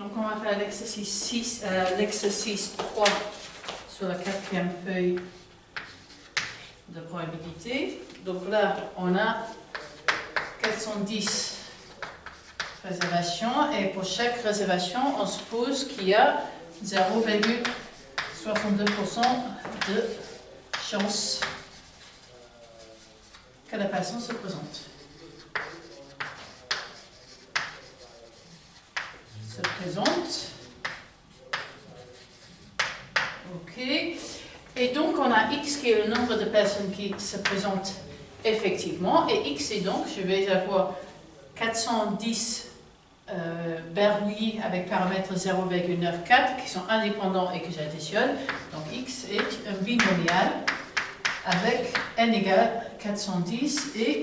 Donc on va faire l'exercice 3 sur la 4e feuille de probabilité. Donc là, on a 410 réservations et pour chaque réservation, on suppose qu'il y a 0,62% de chance que la personne se présente. Se présente. Ok. Et donc on a X qui est le nombre de personnes qui se présentent effectivement. Et X est donc, je vais avoir 410 bernoullis avec paramètre 0,94 qui sont indépendants et que j'additionne. Donc X est un binomial avec n égale 410 et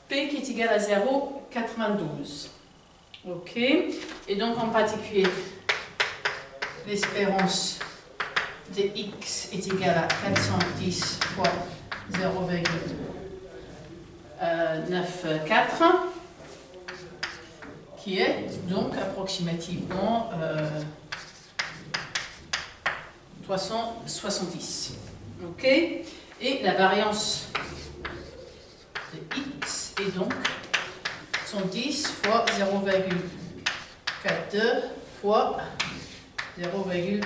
P qui est égal à 0,92. Ok. Et donc en particulier, l'espérance de X est égale à 410 fois 0,94 qui est donc approximativement 370. Ok. Et la variance de X est donc 110 fois 0,42 fois 0,08,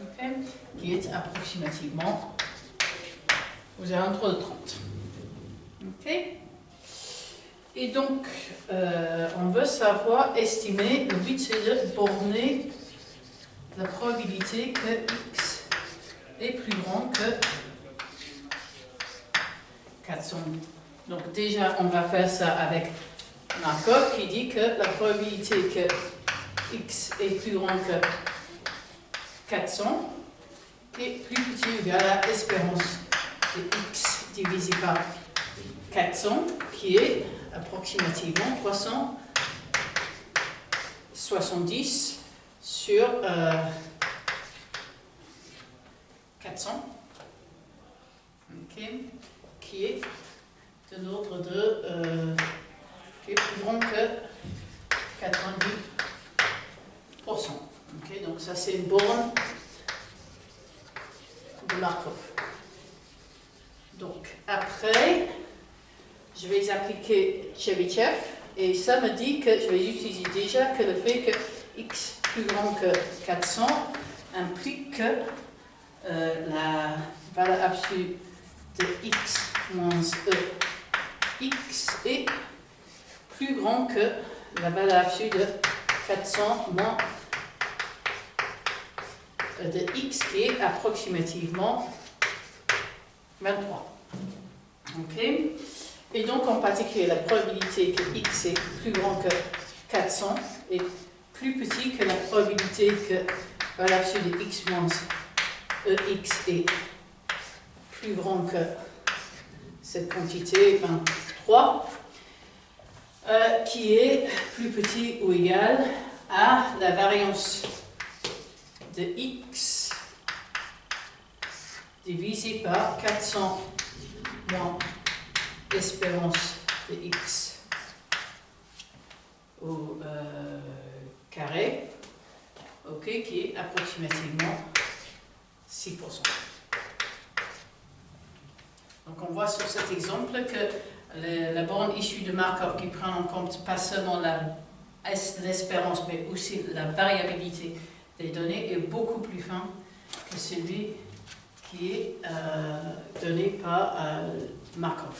okay, qui est approximativement aux alentours de 30. Okay. Et donc, on veut savoir estimer, le but c'est de borner la probabilité que X est plus grand que 400. Donc déjà, on va faire ça avec Markov qui dit que la probabilité que X est plus grand que 400 est plus petit ou égal à l'espérance de X divisé par 400 qui est approximativement 370 sur 400, okay, qui est de l'ordre de qui est plus grand que 90%. Okay, donc ça c'est une borne de Markov. Donc après, je vais appliquer Chebyshev et ça me dit que je vais utiliser déjà que le fait que X plus grand que 400 implique que la valeur absolue de X moins E X est plus grand que la valeur absolue de 400 moins de X qui est approximativement 23. Ok. Et donc en particulier la probabilité que X est plus grand que 400 est plus petit que la probabilité que la valeur absolue de X moins EX est plus grand que cette quantité 23 qui est plus petit ou égal à la variance de X divisé par 400 moins l'espérance de X au carré, ok, qui est approximativement 6%. Donc on voit sur cet exemple que la borne issue de Markov qui prend en compte pas seulement l'espérance mais aussi la variabilité des données est beaucoup plus fin que celui qui est donné par Markov.